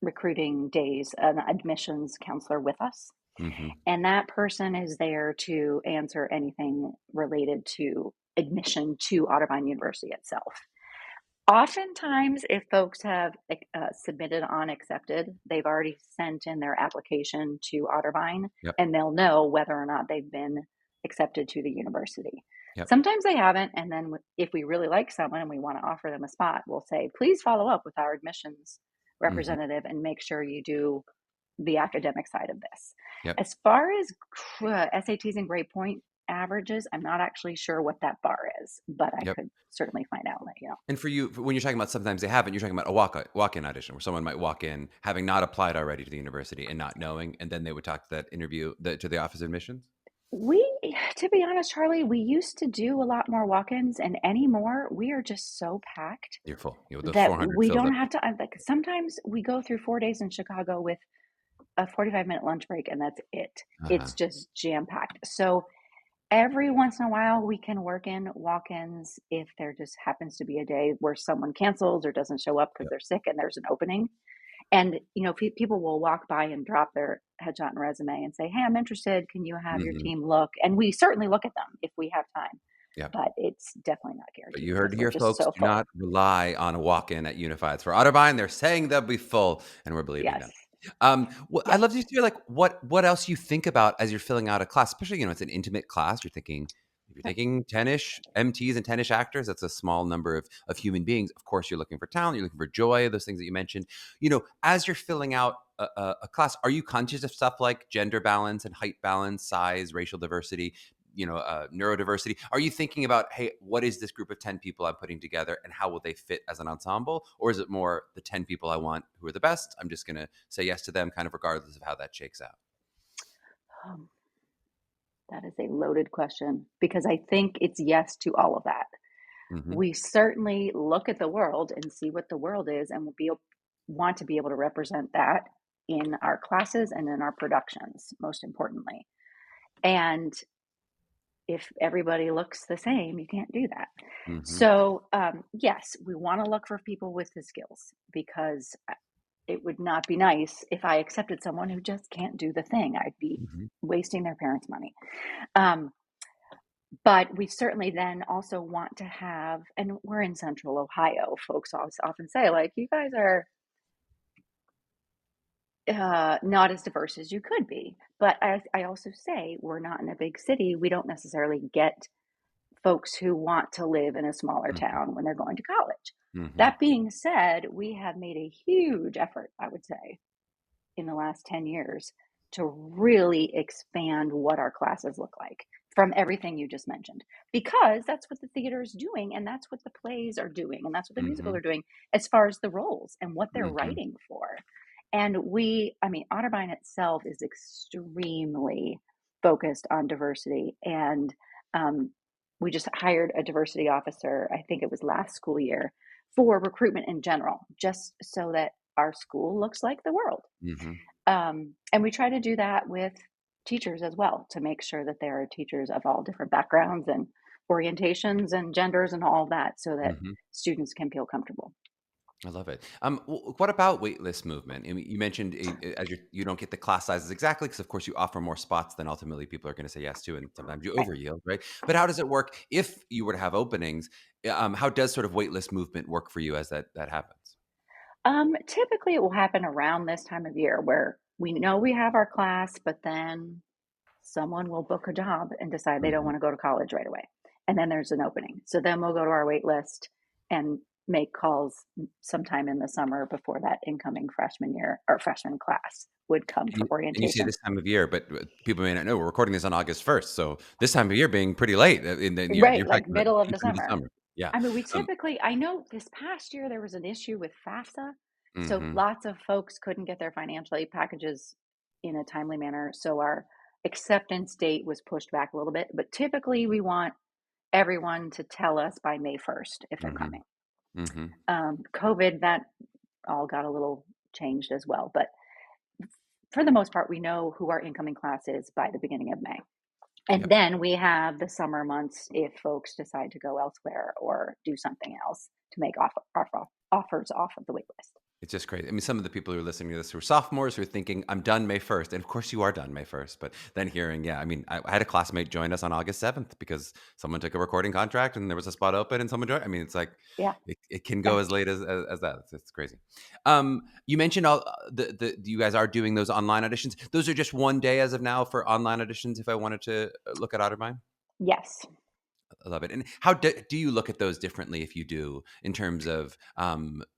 recruiting days an admissions counselor with us. Hmm. And that person is there to answer anything related to admission to Otterbein University itself. Oftentimes, if folks have submitted on accepted, they've already sent in their application to Otterbein Yep. and they'll know whether or not they've been accepted to the university. Yep. Sometimes they haven't. And then if we really like someone and we want to offer them a spot, we'll say, please follow up with our admissions Hmm. representative and make sure you do the academic side of this. Yep. As far as SATs and grade point averages, I'm not actually sure what that bar is, but I Yep. could certainly find out and let you know. And for you, when you're talking about sometimes they haven't, you're talking about a walk-in audition where someone might walk in having not applied already to the university and not knowing, and then they would talk to that interview to the office of admissions. We, to be honest, Charlie, we used to do a lot more walk-ins, and anymore, we are just so packed You're full. You know, those that 400 we filled don't up. have to. Like sometimes we go through 4 days in Chicago with a 45-minute lunch break, and that's it. Uh-huh. It's just jam-packed. So every once in a while, we can work in walk-ins if there just happens to be a day where someone cancels or doesn't show up because Yep. they're sick and there's an opening. And people will walk by and drop their headshot and resume and say, "Hey, I'm interested. Can you have your Hmm. team look?" And we certainly look at them if we have time, Yep. but it's definitely not But guaranteed you heard because it we're here, just folks. so Do full. not rely on a walk-in at Unified. For Otterbein, they're saying they'll be full, and we're believing Yes. them. I'd Yes. love to hear like what else you think about as you're filling out a class, especially it's an intimate class. You're thinking if you're Yep. taking 10-ish MTs and 10-ish actors, that's a small number of human beings. Of course, you're looking for talent, you're looking for joy, those things that you mentioned. As you're filling out a class, are you conscious of stuff like gender balance and height balance, size, racial diversity? Neurodiversity. Are you thinking about, hey, what is this group of 10 people I'm putting together and how will they fit as an ensemble? Or is it more the 10 people I want who are the best? I'm just going to say yes to them kind of regardless of how that shakes out. Um, that is a loaded question because I think it's yes to all of that. Hmm. We certainly look at the world and see what the world is, and want to be able to represent that in our classes and in our productions, most importantly. And if everybody looks the same, you can't do that. Hmm. So, yes, we want to look for people with the skills because it would not be nice if I accepted someone who just can't do the thing. I'd be Hmm. wasting their parents' money. Um, but we certainly then also want to have, and we're in Central Ohio. Folks often say, like, you guys are not as diverse as you could be. But I also say we're not in a big city. We don't necessarily get folks who want to live in a smaller Hmm. town when they're going to college. Mm-hmm. That being said, we have made a huge effort, I would say, in the last 10 years to really expand what our classes look like from everything you just mentioned, because that's what the theater is doing, and that's what the plays are doing, and that's what the musicals Mm-hmm. are doing as far as the roles and what they're Mm-hmm. writing for. And I mean, Otterbein itself is extremely focused on diversity. And um, we just hired a diversity officer, I think it was last school year, for recruitment in general, just so that our school looks like the world. Mm-hmm. And we try to do that with teachers as well, to make sure that there are teachers of all different backgrounds and orientations and genders and all that, so that Mm-hmm. students can feel comfortable. I love it. What about waitlist movement? I mean, you mentioned as you don't get the class sizes exactly because, of course, you offer more spots than ultimately people are going to say yes to, and sometimes you Right. overyield, right? But how does it work if you were to have openings? How does sort of waitlist movement work for you as that happens? Typically, it will happen around this time of year where we know we have our class, but then someone will book a job and decide they don't Hmm. want to go to college right away. And then there's an opening. So then we'll go to our wait list and make calls sometime in the summer before that incoming freshman year or freshman class would come for And you say orientation. this time of year, but people may not know we're recording this on August 1st, so this time of year being pretty late. In the, you're Right, talking like about middle of deep the into the summer. summer. Yeah. I mean, we Um, typically, I know this past year there was an issue with FAFSA. So hmm. lots of folks couldn't get their financial aid packages in a timely manner. So our acceptance date was pushed back a little bit. But typically, we want everyone to tell us by May 1st if they're Hmm. coming. Hmm. COVID, that all got a little changed as well. But for the most part, we know who our incoming class is by the beginning of May. And Yep. then we have the summer months if folks decide to go elsewhere or do something else to make offers off of the wait list. It's just crazy. I mean, some of the people who are listening to this who are sophomores who are thinking, I'm done May 1st. And of course, you are done May 1st. But then hearing, yeah, I mean, I had a classmate join us on August 7th because someone took a recording contract and there was a spot open and someone joined. I mean, it's like Yeah, it can yeah. go as late as that. It's crazy. You mentioned all you guys are doing those online auditions. Those are just one day as of now for online auditions if I wanted to look at Otterbein? Yes. I love it. And how do you look at those differently if you do in terms of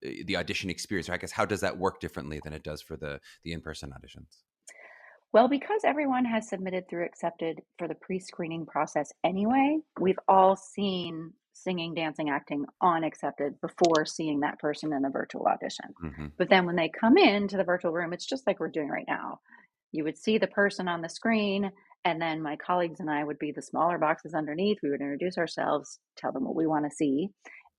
the audition experience? Or I guess how does that work differently than it does for the in-person auditions? Well, because everyone has submitted through accepted for the pre-screening process anyway, we've all seen singing, dancing, acting on accepted before seeing that person in a virtual audition. Hmm. But then when they come into the virtual room, it's just like we're doing right now. You would see the person on the screen, and then my colleagues and I would be the smaller boxes underneath. We would introduce ourselves, tell them what we want to see,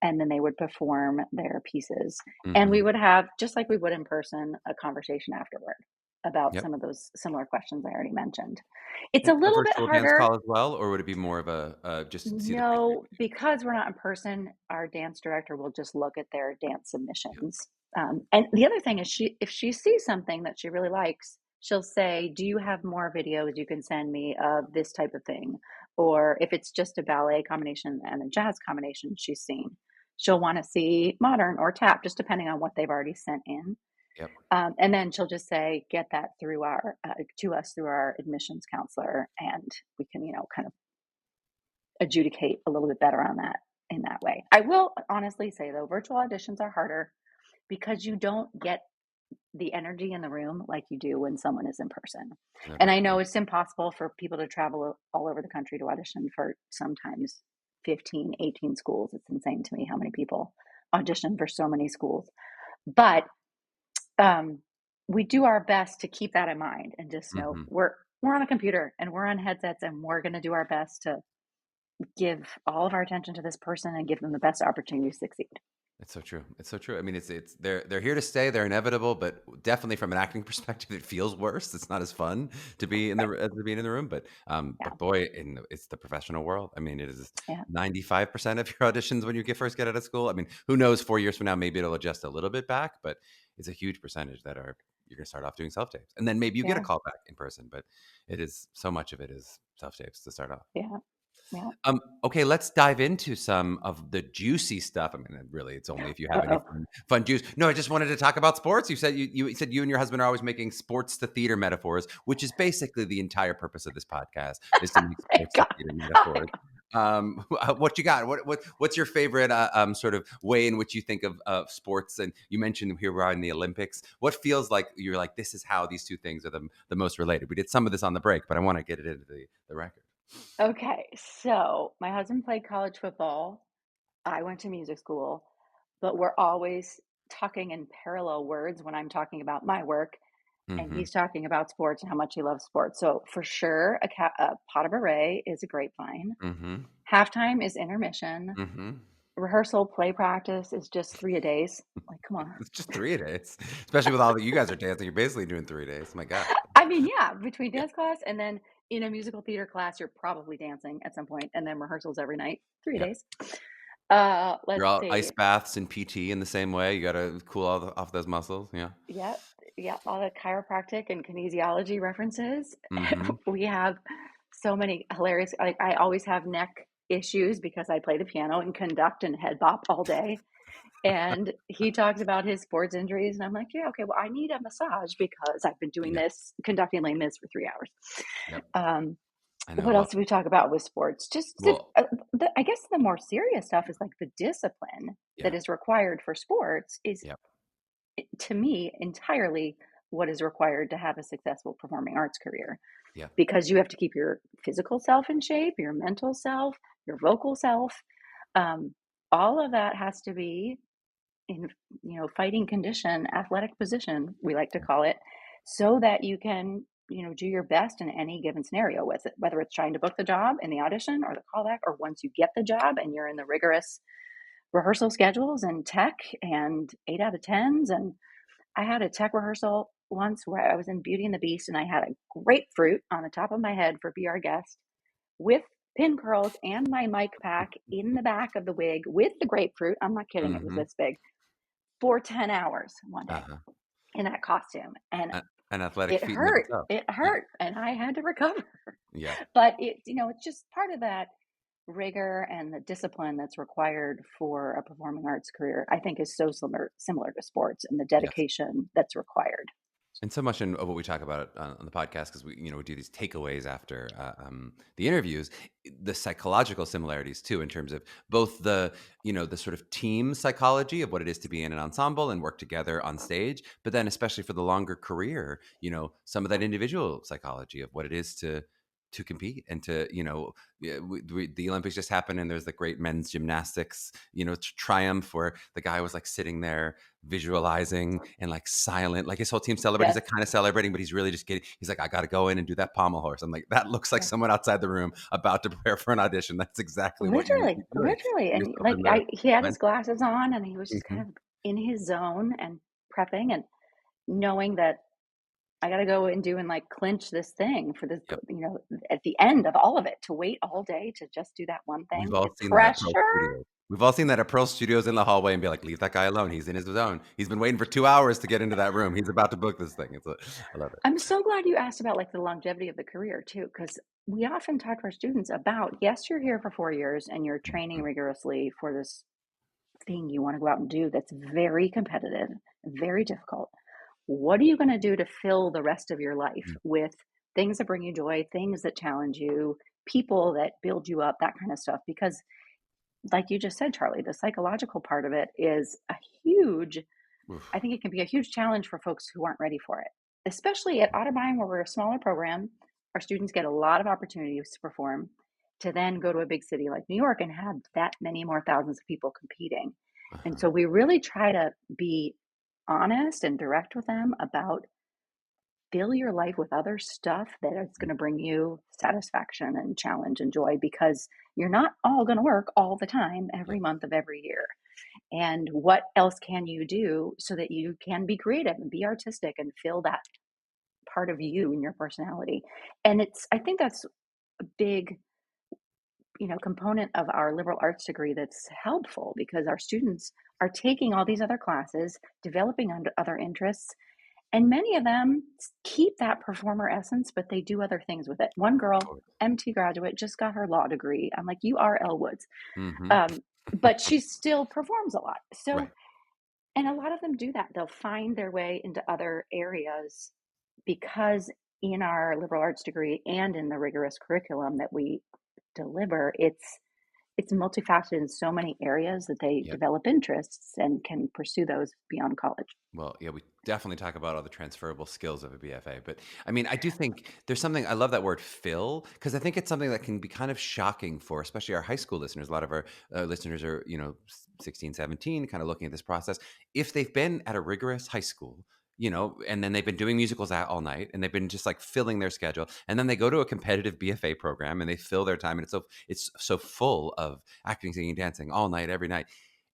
and then they would perform their pieces. And we Hmm. would have, just like we would in person, a conversation afterward about Yep. some of those similar questions I already mentioned. It's a And a little bit virtual dance harder. call as well, or would it be more of a just see the No, because we're not in person, our dance director will just look at their dance Yeah. submissions. And the other thing is, if she sees something that she really likes, she'll say, "Do you have more videos you can send me of this type of thing?" Or if it's just a ballet combination and a jazz combination she's seen, she'll want to see modern or tap, just depending on what they've already sent in. Yep. And then she'll just say, "Get that through our to us through our admissions counselor, and we can, kind of adjudicate a little bit better on that in that way." I will honestly say though, virtual auditions are harder because you don't get the energy in the room like you do when someone is in person. And Never. I Yeah. know it's impossible for people to travel all over the country to audition for sometimes 15, 18 schools. It's insane to me how many people audition for so many schools. But um, we do our best to keep that in mind and just know Hmm. we're on a computer and we're on headsets and we're going to do our best to give all of our attention to this person and give them the best opportunity to succeed. It's so true. It's so true. I mean, it's they're here to stay. They're inevitable, but definitely from an acting perspective, it feels worse. It's not as fun to be in the Right. to being in the room. Yeah. But boy, it's the professional world. I mean, it is Yeah. 95% of your auditions when you first get out of school. I mean, who knows? 4 years from now, maybe it'll adjust a little bit back, but it's a huge percentage that are you're gonna start off doing self tapes, and then maybe you get a Yeah. call back in person. But it is so much of it is self tapes to start off. Yeah. Yeah. Okay, let's dive into some of the juicy stuff. I mean, really, it's only if you have any Uh-oh. fun juice. No, I just wanted to talk about sports. You said you said you and your husband are always making sports to theater metaphors, which is basically the entire purpose of this podcast is to make Thank sports to God. theater metaphors. What you got? What's your favorite sort of way in which you think of sports? And you mentioned here we are in the Olympics. What feels like you're like, this is how these two things are the most related? We did some of this on the break, but I want to get it into the record. Okay, so my husband played college football. I went to music school, but we're always talking in parallel words when I'm talking about my work, and Mm-hmm. he's talking about sports and how much he loves sports. So for sure, a pot of array is a grapevine. Mm-hmm. Halftime is intermission. Mm-hmm. Rehearsal, play practice is just 3 a days. Like, come on. It's just 3 days, especially with all that you guys are dancing. You're basically doing 3 days. My God. I mean, yeah, between Yeah. dance class and then in a musical theater class, you're probably dancing at some point, and then rehearsals every night. Three Yeah. days. You're Let's all ice see. baths and PT in the same way. You got to cool off those muscles. Yeah. Yep, yep, all the chiropractic and kinesiology references. Mm-hmm. We have so many hilarious, like, I always have neck issues because I play the piano and conduct and head bop all day. And he talks about his sports injuries, and I'm like, yeah, okay, well, I need a massage because I've been doing Yeah. this, conducting Les Mis for 3 hours. Yep. Um, I know. what Well, else do we talk about with sports? well, I guess the more serious stuff is like the discipline that yeah. is required for sports is, Yep. to me, entirely what is required to have a successful performing arts career, Yeah. because you have to keep your physical self in shape, your mental self, your vocal self. Um, all of that has to be in, fighting condition, athletic position, we like to call it, so that you can, do your best in any given scenario with it, whether it's trying to book the job in the audition or the callback, or once you get the job and you're in the rigorous rehearsal schedules and tech and 8 out of 10s. And I had a tech rehearsal once where I was in Beauty and the Beast and I had a grapefruit on the top of my head for Be Our Guest with pin curls and my mic pack in the back of the wig with the grapefruit. I'm not kidding, it was Mm-hmm. this big for 10 hours one day Uh-huh. in that costume. And An athletic it feat in of hurt. itself. It Yeah. hurt. And I had to recover. Yeah. But it's just part of that rigor and the discipline that's required for a performing arts career, I think, is so similar to sports, and the Yes. dedication that's required. And so much of what we talk about on the podcast, because we do these takeaways after the interviews, the psychological similarities too, in terms of both the sort of team psychology of what it is to be in an ensemble and work together on stage, but then especially for the longer career, some of that individual psychology of what it is to compete and to yeah, the Olympics just happened, and there's the great men's gymnastics triumph where the guy was like sitting there visualizing and like silent, like his whole team celebrating. He's Yes, like kind of celebrating, but he's really just getting. He's like, I got to go in and do that pommel horse. I'm like, that looks like yes. someone outside the room about to prepare for an audition. That's exactly what you need to Literally, be doing. literally. Put And yourself like in the he had his mental. glasses on and he was just Mhm. kind of in his zone and prepping and knowing that I got to go and do and like clinch this thing for this, Yep. at the end of all of it, to wait all day to just do that one We've thing. all It's seen that at Pearl pressure. Studios. We've all seen that at Pearl Studios in the hallway and be like, leave that guy alone. He's in his zone. He's been waiting for 2 hours to get into that room. He's about to book this thing. I love it. I'm so glad you asked about like the longevity of the career too, because we often talk to our students about, yes, you're here for 4 years and you're training Mhm. rigorously for this thing you want to go out and do that's very competitive, very difficult. What are you going to do to fill the rest of your life Yeah. with things that bring you joy, things that challenge you, people that build you up, that kind of stuff? Because, like you just said, Charlie, the psychological part of it is a huge, I Oof. think it can be a huge challenge for folks who aren't ready for it, especially at Otterbein, where we're a smaller program. Our students get a lot of opportunities to perform, to then go to a big city like New York and have that many more thousands of people competing. And Uh-huh. so we really try to be honest and direct with them about fill your life with other stuff that is going to bring you satisfaction and challenge and joy, because you're not all going to work all the time Yeah. every month of every year. And what else can you do so that you can be creative and be artistic and feel that part of you and your personality? And I think that's a big, component of our liberal arts degree that's helpful, because our students are taking all these other classes, developing other interests, and many of them keep that performer essence, but they do other things with it. One girl, Totally. MT graduate, just got her law degree. I'm like, you are Elle Woods. Mhm. Um, but she still performs a lot. So, Right. and a lot of them do that. They'll find their way into other areas because in our liberal arts degree and in the rigorous curriculum that we deliver, it's multifaceted in so many areas that they Yep. develop interests and can pursue those beyond college. Well, yeah, we definitely talk about all the transferable skills of a BFA. But I mean, I do think there's something, I love that word fill, because I think it's something that can be kind of shocking for, especially our high school listeners. A lot of our listeners are, 16, 17, kind of looking at this process. If they've been at a rigorous high school, and then they've been doing musicals all night and they've been just like filling their schedule. And then they go to a competitive BFA program and they fill their time. And it's so full of acting, singing, dancing all night, every night.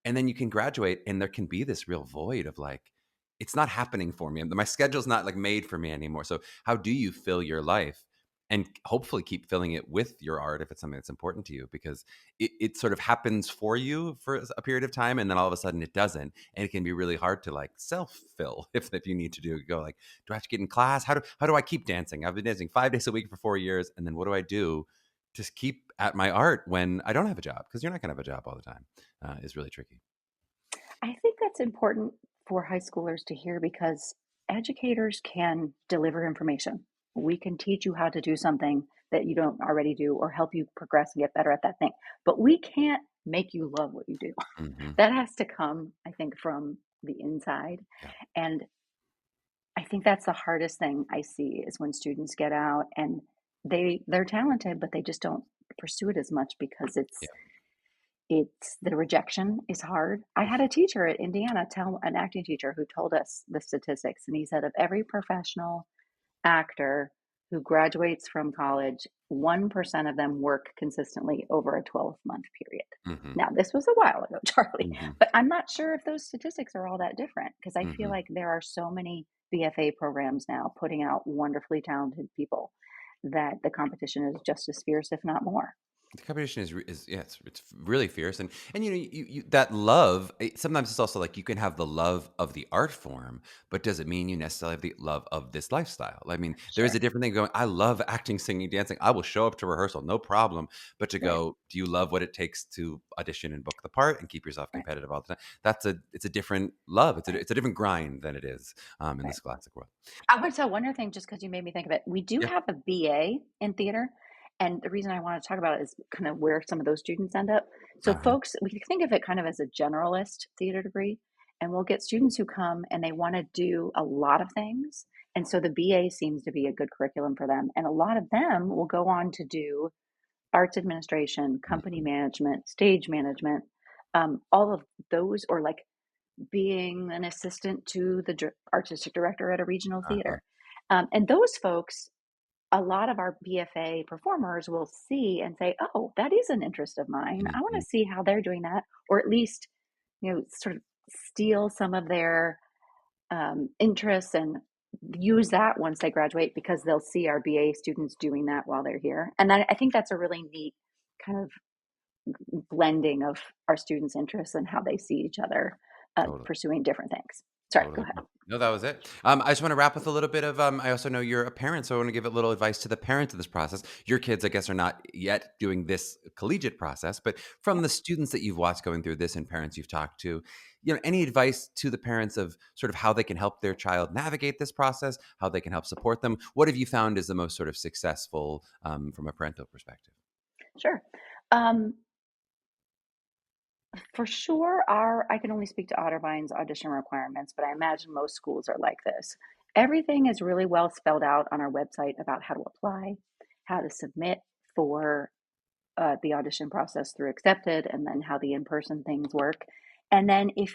And then you can graduate and there can be this real void of like, it's not happening for me. My schedule's not like made for me anymore. So how do you fill your life and hopefully keep filling it with your art if it's something that's important to you? Because it sort of happens for you for a period of time and then all of a sudden it doesn't. And it can be really hard to like self-fill if you need to go like, do I have to get in class? How do I keep dancing? I've been dancing 5 days a week for 4 years. And then what do I do to keep at my art when I don't have a job? Because you're not going to have a job all the time. Is really tricky. I think that's important for high schoolers to hear because educators can deliver information. We can teach you how to do something that you don't already do or help you progress and get better at that thing. But we can't make you love what you do. Hmm. That has to come, I think, from the inside. Yeah. And I think that's the hardest thing I see is when students get out and they're talented, but they just don't pursue it as much because Yeah. it's the rejection is hard. I had a teacher at Indiana tell an acting teacher who told us the statistics, and he said of every professional actor who graduates from college, 1% of them work consistently over a 12-month period. Hmm. Now, this was a while ago, Charlie, Hmm. but I'm not sure if those statistics are all that different because I feel Hmm. like there are so many BFA programs now putting out wonderfully talented people that the competition is just as fierce, if not more. The competition is yeah, it's really fierce, and you that love. Sometimes it's also like you can have the love of the art form, but does it mean you necessarily have the love of this lifestyle? I mean, there is a Sure. different thing going. I love acting, singing, dancing. I will show up to rehearsal, no problem. But to Right. go, do you love what it takes to audition and book the part and keep yourself Right. competitive all the time? It's a different love. It's a Right. it's a different grind than it is in Right. this classic world. I want to tell one other thing just because you made me think of it. We do Yeah. have a BA in theater, and the reason I want to talk about it is kind of where some of those students end up. So, Uh-huh. folks, we can think of it kind of as a generalist theater degree, and we'll get students who come and they want to do a lot of things. And so the BA seems to be a good curriculum for them. And a lot of them will go on to do arts administration, company Mhm. management, stage management, all of those, or like being an assistant to the artistic director at a regional Uh-huh. theater. And those folks, a lot of our BFA performers will see and say, oh, that is an interest of mine. I want Mhm. to see how they're doing that, or at least, sort of steal some of their interests and use that once they graduate because they'll see our BA students doing that while they're here. And I think that's a really neat kind of blending of our students' interests and how they see each other Totally. pursuing different things. Sorry, go Totally. ahead. No, that was it. I just want to wrap with a little bit of. I also know you're a parent, so I want to give a little advice to the parents of this process. Your kids, I guess, are not yet doing this collegiate process, but from Yeah, the students that you've watched going through this and parents you've talked to, any advice to the parents of sort of how they can help their child navigate this process, how they can help support them? What have you found is the most sort of successful from a parental perspective? sure. Um, for sure, I can only speak to Otterbein's audition requirements, but I imagine most schools are like this. Everything is really well spelled out on our website about how to apply, how to submit for the audition process through accepted, and then how the in-person things work. And then if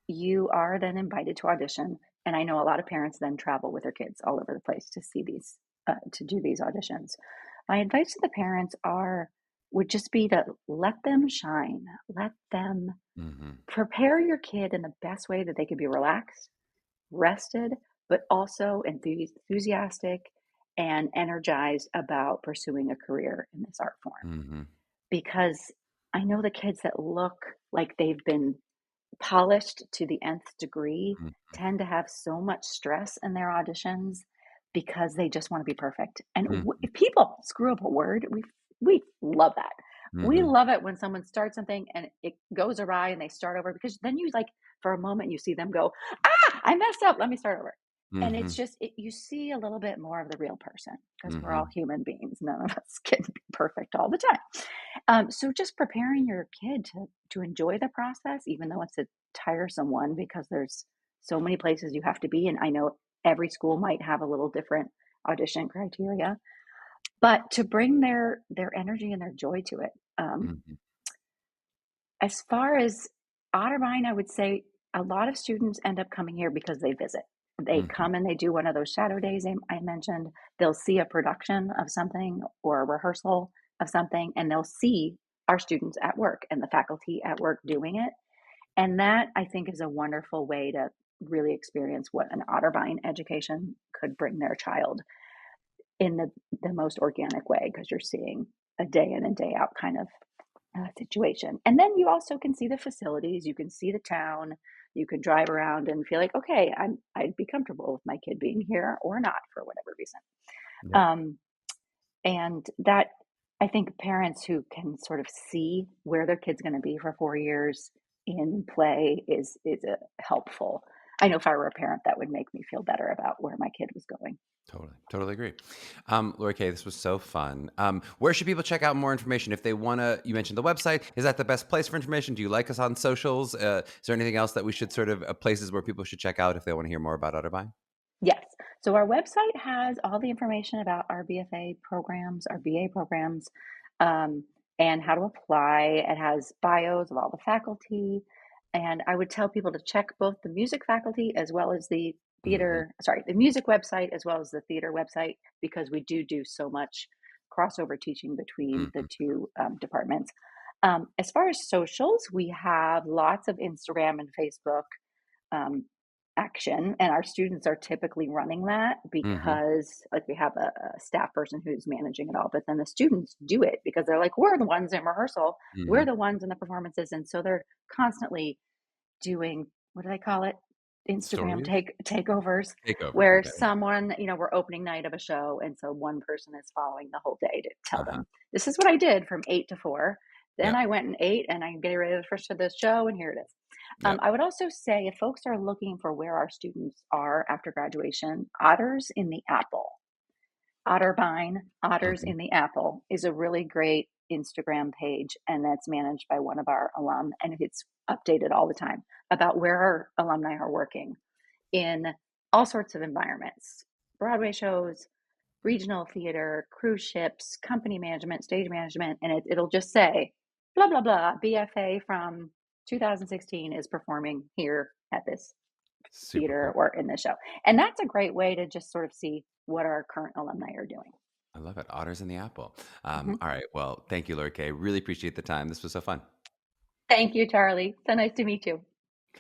you are then invited to audition, and I know a lot of parents then travel with their kids all over the place to see these, to do these auditions. My advice to the parents would just be to let them shine, let them Hmm. prepare your kid in the best way that they could be relaxed, rested, but also enthusiastic and energized about pursuing a career in this art form Hmm. because I know the kids that look like they've been polished to the nth degree tend to have so much stress in their auditions because they just want to be perfect. And Hmm. if people screw up a word, we love that. We Hmm. love it when someone starts something and it goes awry and they start over because then you like for a moment you see them go, ah, I messed up. Let me start over. And it's Mhm. just you see a little bit more of the real person because we're all Mhm. human beings. None of us can be perfect all the time. So just preparing your kid to enjoy the process, even though it's a tiresome one because there's so many places you have to be, and I know every school might have a little different audition criteria, but to bring their energy and their joy to it. Mhm. As far as Otterbein, I would say a lot of students end up coming here because they visit. They Mhm. come and they do one of those shadow days I mentioned. They'll see a production of something or a rehearsal of something, and they'll see our students at work and the faculty at work doing it. And that I think is a wonderful way to really experience what an Otterbein education could bring their child in the most organic way because you're seeing a day in and day out kind of situation. And then you also can see the facilities, you can see the town, you can drive around and feel like, okay, I'd be comfortable with my kid being here or not for whatever reason. Yep. Um, and that I think parents who can sort of see where their kid's going to be for 4 years in play is a helpful. I know if I were a parent, that would make me feel better about where my kid was going. Totally. Totally agree. Lori Kay, this was so fun. Where should people check out more information if they want to? You mentioned the website. Is that the best place for information? Do you like us on socials? Is there anything else that we should sort of places where people should check out if they want to hear more about Otterbein? Yes. So our website has all the information about our BFA programs, our BA programs, um, and how to apply. It has bios of all the faculty. And I would tell people to check both the music faculty as well as the Hmm. the music website as well as the theater website, because we do so much crossover teaching between the Hmm. two departments. As far as socials, we have lots of Instagram and Facebook um, action, and our students are typically running that Hmm. because like we have a staff person who's managing it all, but then the students do it because they're like, we're the ones in rehearsal, we're Hmm. the ones in the performances, and so they're constantly doing, what do they call it, Instagram Stories? takeovers, Takeovers. where Okay. someone, we're opening night of a show, and so one person is following the whole day to tell Uh-huh. them, this is what I did from 8 to 4, then Yep. I went and ate and I'm getting ready for this show, and here it is. Yep. I would also say if folks are looking for where our students are after graduation, Otters in the Apple, Otterbein, Otters Hmm. in the Apple is a really great Instagram page, and that's managed by one of our alum, and it's updated all the time about where our alumni are working in all sorts of environments, Broadway shows, regional theater, cruise ships, company management, stage management, and it'll just say, blah, blah, blah, BFA from 2016 is performing here at this Super theater cool. or in this show. And that's a great way to just sort of see what our current alumni are doing. I love it. Otters in the apple. Mhm. All right. Well, thank you, Lori Kay. Really appreciate the time. This was so fun. Thank you, Charlie. So nice to meet you.